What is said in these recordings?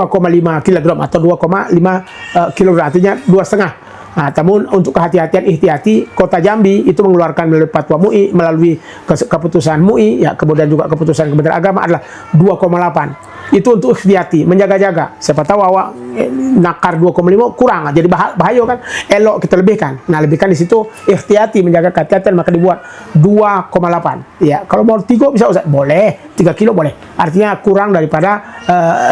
2,5 kilogram atau 2,5 kilogram, artinya 2,5. Nah, namun untuk kehati-hatian ihtiyati, Kota Jambi itu mengeluarkan melalui Fatwa MUI, melalui keputusan MUI, ya, kemudian juga keputusan Kementerian Agama adalah 2,8. Itu untuk ihtiyati, menjaga-jaga. Siapa tahu awak nakar 2,5 kurang, jadi bahaya kan. Elok kita lebihkan. Nah, lebihkan di situ ihtiyati, menjaga kehati-hatian, maka dibuat 2,8. Ya, kalau mau 3 bisa Ustaz, boleh. 3 kilo boleh. Artinya kurang daripada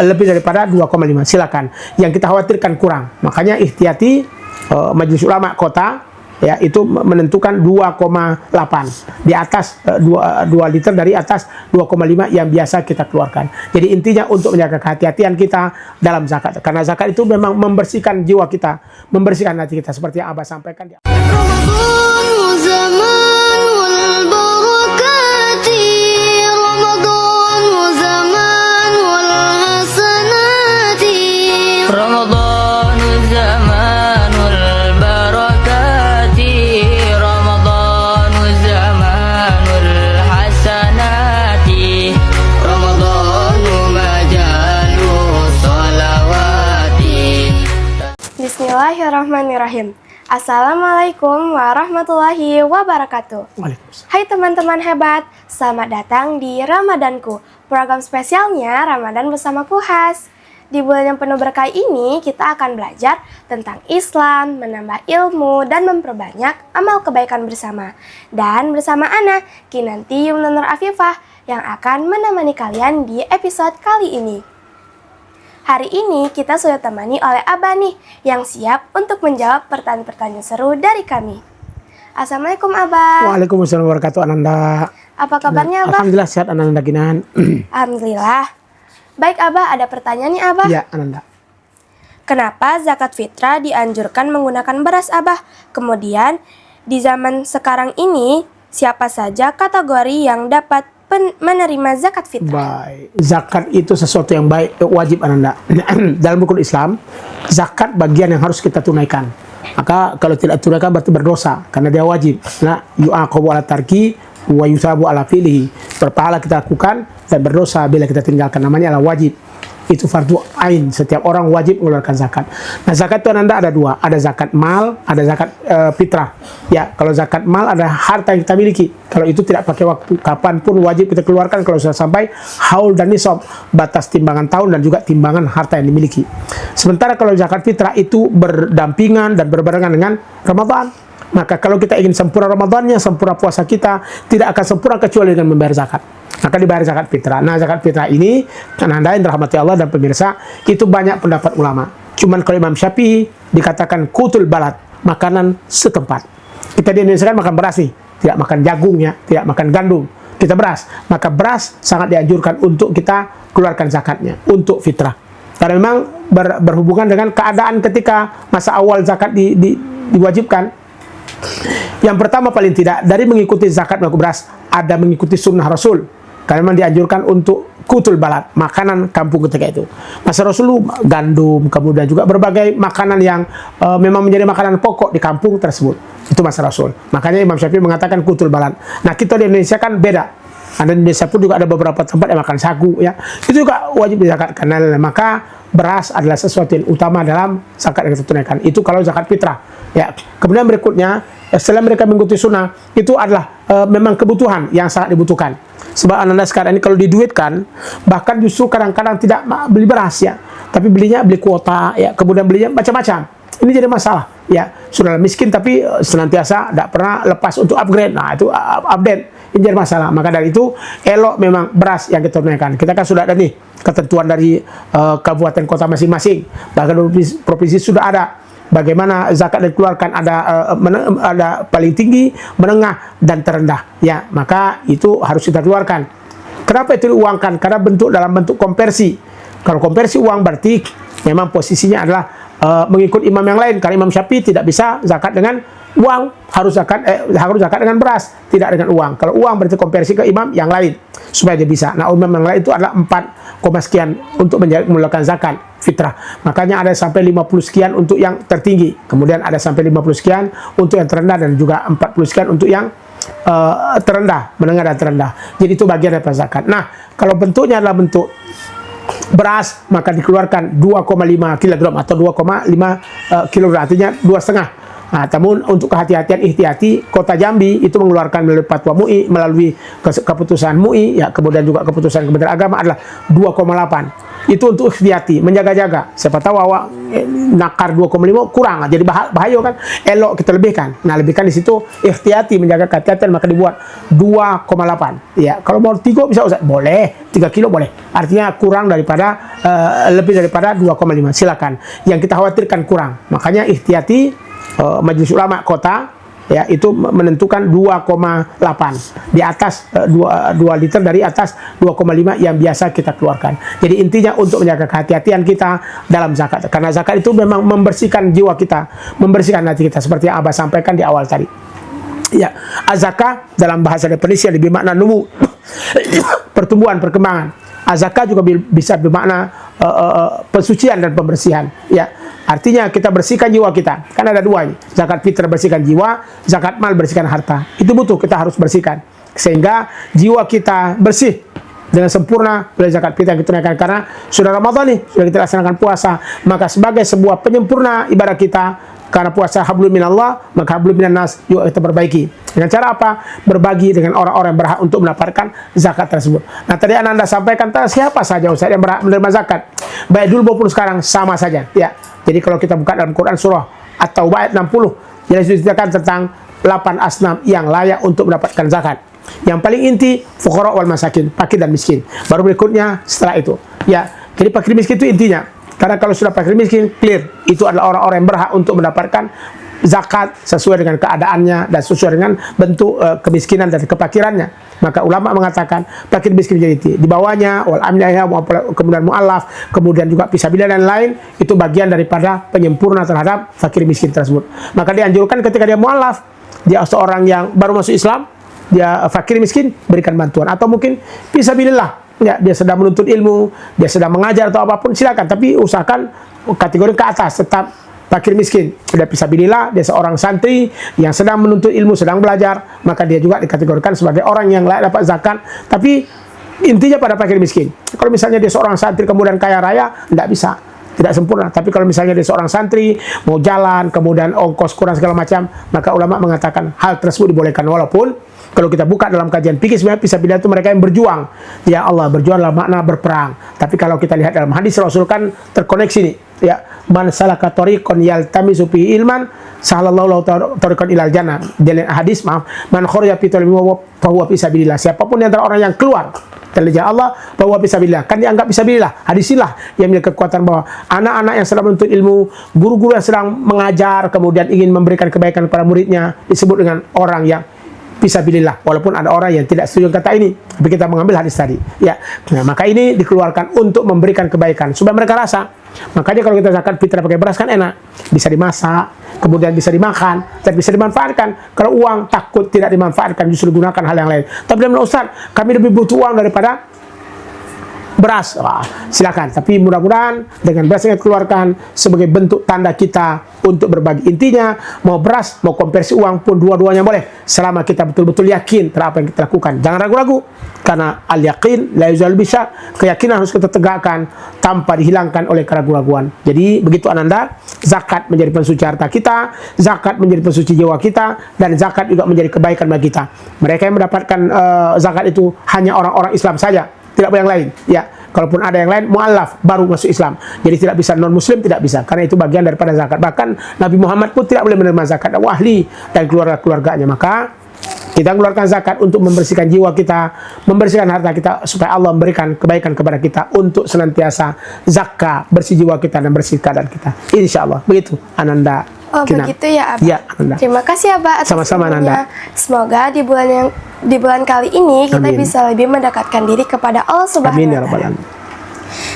lebih daripada 2,5. Silakan. Yang kita khawatirkan kurang. Makanya ihtiyati Majelis Ulama Kota, ya, itu menentukan 2,8 di atas 2 liter dari atas 2,5 yang biasa kita keluarkan. Jadi intinya untuk menjaga kehati-hatian kita dalam zakat, karena zakat itu memang membersihkan jiwa kita, membersihkan hati kita, seperti yang Abah sampaikan. Bismillahirrahmanirrahim. Assalamualaikum warahmatullahi wabarakatuh. Hai teman-teman hebat, selamat datang di Ramadanku, program spesialnya Ramadan bersamaku khas. Di bulan yang penuh berkah ini, kita akan belajar tentang Islam, menambah ilmu, dan memperbanyak amal kebaikan bersama. Dan bersama Ana, Kinanti Yumna Nur Afifah, yang akan menemani kalian di episode kali ini. Hari ini kita sudah temani oleh Abah nih, yang siap untuk menjawab pertanyaan-pertanyaan seru dari kami. Assalamualaikum Abah. Waalaikumsalam warahmatullahi wabarakatuh, Ananda. Apa kabarnya Abah? Alhamdulillah sehat, Ananda Ginan. Alhamdulillah. Baik Abah, ada pertanyaan nih Abah. Ya, Ananda. Kenapa zakat fitrah dianjurkan menggunakan beras Abah? Kemudian, di zaman sekarang ini, siapa saja kategori yang dapat menerima zakat fitrah? Baik, zakat itu sesuatu yang baik, wajib Ananda. Dalam rukun Islam, zakat bagian yang harus kita tunaikan. Maka kalau tidak tunaikan berarti berdosa, karena dia wajib. Nah, yu'aqabu ala tarki wa yusabu ala fi'lihi. Berpahala kita lakukan dan berdosa bila kita tinggalkan, namanya adalah wajib. Itu fardu ain, setiap orang wajib mengeluarkan zakat. Nah, zakat itu Ananda ada 2, ada zakat mal, ada zakat fitrah. Ya, kalau zakat mal ada harta yang kita miliki. Kalau itu tidak pakai waktu, kapanpun wajib kita keluarkan kalau sudah sampai haul dan nisab, batas timbangan tahun dan juga timbangan harta yang dimiliki. Sementara kalau zakat fitrah itu berdampingan dan berbarengan dengan Ramadan. Maka kalau kita ingin sempurna Ramadannya, sempurna puasa kita, tidak akan sempurna kecuali dengan membayar zakat. Maka dibayar zakat fitrah. Nah, zakat fitrah ini, Ananda yang dirahmati Allah dan pemirsa, itu banyak pendapat ulama. Cuman kalau Imam Syafi'i dikatakan kutul balad, makanan setempat. Kita di Indonesia kan makan beras nih, tidak makan jagung ya, tidak makan gandum, kita beras. Maka beras sangat dianjurkan untuk kita keluarkan zakatnya, untuk fitrah. Karena memang berhubungan dengan keadaan ketika masa awal zakat diwajibkan. Yang pertama paling tidak, dari mengikuti zakat mengikuti beras, ada mengikuti sunnah Rasul. Karena memang dianjurkan untuk kutul balad, makanan kampung ketika itu. Masa Rasul gandum, kemudian juga berbagai makanan yang memang menjadi makanan pokok di kampung tersebut. Itu masa Rasul. Makanya Imam Syafi'i mengatakan kutul balad. Nah, kita di Indonesia kan beda. Ada di Indonesia pun juga ada beberapa tempat yang makan sagu ya. Itu juga wajib dizakatkan. Maka beras adalah sesuatu yang utama dalam zakat yang kita tunaikan. Itu kalau zakat fitrah. Ya. Kemudian berikutnya, setelah mereka mengikuti sunnah, itu adalah memang kebutuhan yang sangat dibutuhkan. Sebab Ananda sekarang ini kalau diduitkan, bahkan justru kadang-kadang tidak beli beras ya, tapi beli kuota ya, kemudian belinya macam-macam. Ini jadi masalah ya. Sudah miskin tapi senantiasa tidak pernah lepas untuk upgrade. Nah, itu update, ini jadi masalah. Maka dari itu elok memang beras yang kita tunaikan. Kita kan sudah ada nih ketentuan dari kabupaten kota masing-masing, bahkan provinsi sudah ada bagaimana zakat yang dikeluarkan, ada paling tinggi, menengah, dan terendah. Ya, maka itu harus kita keluarkan. Kenapa itu diuangkan? Karena dalam bentuk konversi. Kalau konversi uang berarti memang posisinya adalah mengikut imam yang lain. Karena Imam Syafi'i tidak bisa zakat dengan uang, harus zakat dengan beras, tidak dengan uang. Kalau uang berarti konversi ke imam yang lain supaya dia bisa. Nah, imam yang lain itu adalah 4, sekian untuk mengeluarkan zakat fitrah. Makanya ada sampai 50 sekian untuk yang tertinggi, kemudian ada sampai 50 sekian untuk yang terendah, dan juga 40 sekian untuk yang terendah, menengah dan terendah. Jadi itu bagian dari zakat. Nah, kalau bentuknya adalah bentuk beras maka dikeluarkan 2,5 kg atau 2,5 kg, artinya 2,5. Nah, namun untuk kehati-hatian ihtiyati, Kota Jambi itu mengeluarkan melalui fatwa MUI, melalui keputusan MUI, ya kemudian juga keputusan Kementerian Agama adalah 2,8. Itu untuk ihtiyati, menjaga-jaga. Siapa tahu awak nakar 2,5 kurang, jadi bahaya kan. Elok kita lebihkan. Nah, lebihkan di situ ihtiyati, menjaga kehati-hatian, maka dibuat 2,8. Ya, kalau mau 3 bisa Ustaz, boleh. 3 kilo boleh. Artinya kurang daripada lebih daripada 2,5. Silakan. Yang kita khawatirkan kurang. Makanya ihtiyati Majelis Ulama Kota ya itu menentukan 2,8 di atas 2 liter dari atas 2,5 yang biasa kita keluarkan. Jadi intinya untuk menjaga kehati-hatian kita dalam zakat, karena zakat itu memang membersihkan jiwa kita, membersihkan hati kita seperti yang Abah sampaikan di awal tadi. Ya, az-zakah dalam bahasa definisi lebih makna numu, pertumbuhan, perkembangan. Az-zakah juga bisa bermakna pensucian dan pembersihan. Ya, artinya kita bersihkan jiwa kita. Kan ada dua ini. Zakat fitrah bersihkan jiwa, zakat mal bersihkan harta. Itu butuh kita harus bersihkan. Sehingga jiwa kita bersih dengan sempurna oleh zakat fitrah yang kita tunaikan. Karena sudah Ramadan nih, sudah kita laksanakan puasa. Maka sebagai sebuah penyempurna ibadah kita, karena puasa hablum minallah, maka hablum minan nas yuk kita perbaiki. Dengan cara apa? Berbagi dengan orang-orang yang berhak untuk mendapatkan zakat tersebut. Nah, tadi Anda sampaikan siapa saja Ustaz yang berhak menerima zakat. Baik dulu maupun sekarang sama saja. Ya. Jadi kalau kita buka dalam Quran surah At-Taubah ayat 60, jelas diceritakan tentang 8 asnaf yang layak untuk mendapatkan zakat. Yang paling inti fuqara wal masakin, fakir dan miskin. Baru berikutnya setelah itu. Ya, jadi fakir miskin itu intinya. Karena kalau sudah fakir miskin, clear. Itu adalah orang-orang yang berhak untuk mendapatkan zakat sesuai dengan keadaannya dan sesuai dengan bentuk kemiskinan dan kefakirannya. Maka ulama mengatakan fakir miskin jadi di bawahnya wal amniyah, kemudian mu'allaf, kemudian juga fisabilillah dan lain, itu bagian daripada penyempurna terhadap fakir miskin tersebut. Maka dianjurkan ketika dia mu'allaf, dia seorang yang baru masuk Islam, dia fakir miskin, berikan bantuan. Atau mungkin fisabilillah, ya, dia sedang menuntut ilmu, dia sedang mengajar atau apapun, silakan. Tapi usahakan kategori ke atas, tetap fakir miskin. Dia fisabilillah, dia seorang santri yang sedang menuntut ilmu, sedang belajar, maka dia juga dikategorikan sebagai orang yang layak dapat zakat. Tapi intinya pada fakir miskin. Kalau misalnya dia seorang santri kemudian kaya raya, tidak bisa, tidak sempurna. Tapi kalau misalnya dia seorang santri, mau jalan, kemudian ongkos kurang segala macam, maka ulama mengatakan hal tersebut dibolehkan. Walaupun kalau kita buka dalam kajian fikih, sebenarnya fisabilillah itu mereka yang berjuang. Ya Allah, berjuang dalam makna berperang. Tapi kalau kita lihat dalam hadis Rasul kan terkoneksi nih. Ya, man salaka tariqan yaltamisu fihi ilman, sahalallahu lahu tariqan ilal jannah. Dalam hadis, man kharaja fi talabin fa huwa fisabilillah. Siapapun di antara orang yang keluar dari jalan Allah, bahwa fisabilillah, kan dianggap fisabilillah. Hadisilah yang memiliki kekuatan bahwa anak-anak yang sedang menuntut ilmu, guru-guru yang sedang mengajar, kemudian ingin memberikan kebaikan kepada muridnya, disebut dengan orang yang fisabilillah. Walaupun ada orang yang tidak setuju kata ini, tapi kita mengambil hadis tadi. Ya, nah, maka ini dikeluarkan untuk memberikan kebaikan supaya mereka rasa. Makanya kalau kita zakat fitrah pakai beras kan enak, bisa dimasak, kemudian bisa dimakan, dan bisa dimanfaatkan. Kalau uang takut tidak dimanfaatkan, justru digunakan hal yang lain. Tapi dalam Ustaz, kami lebih butuh uang daripada beras. Wah, silakan. Tapi mudah-mudahan dengan beras yang dikeluarkan sebagai bentuk tanda kita untuk berbagi. Intinya, mau beras, mau konversi uang pun dua-duanya boleh. Selama kita betul-betul yakin terhadap apa yang kita lakukan. Jangan ragu-ragu. Karena al-yaqin la yuzal bisa. Keyakinan harus kita tegakkan tanpa dihilangkan oleh keraguan-raguan. Jadi begitu Ananda, zakat menjadi pensuci harta kita, zakat menjadi pensuci jiwa kita, dan zakat juga menjadi kebaikan bagi kita. Mereka yang mendapatkan zakat itu hanya orang-orang Islam saja. Tidak boleh yang lain. Ya, kalaupun ada yang lain, mu'allaf, baru masuk Islam. Jadi tidak bisa non-muslim, tidak bisa. Karena itu bagian daripada zakat. Bahkan Nabi Muhammad pun tidak boleh menerima zakat. Wahli dan keluarga-keluarganya. Maka kita mengeluarkan zakat untuk membersihkan jiwa kita, membersihkan harta kita, supaya Allah memberikan kebaikan kepada kita untuk senantiasa zakat, bersih jiwa kita dan bersih keadaan kita. Insya Allah. Begitu, Ananda. Oh, Kinan. begitu ya, Abah. Ya, Ananda. Terima kasih, Abah, atas Sama-sama, ilmunya. Ananda. Semoga di bulan kali ini kita Amin. bisa lebih mendekatkan diri kepada Allah Subhanahu Amin ya wa rabbal Ta'ala. alamin.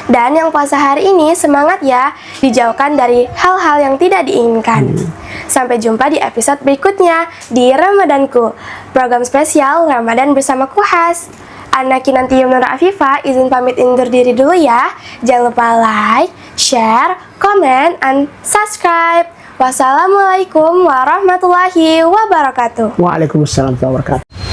Dan yang puasa hari ini semangat ya, dijauhkan dari hal-hal yang tidak diinginkan. Sampai jumpa di episode berikutnya di Ramadanku, program spesial Ramadan bersama Kuhas. Ana Kinanti Yumnura Afifa izin pamit undur diri dulu ya. Jangan lupa like, share, comment, and subscribe. Wassalamualaikum warahmatullahi wabarakatuh. Waalaikumsalam warahmatullahi wabarakatuh.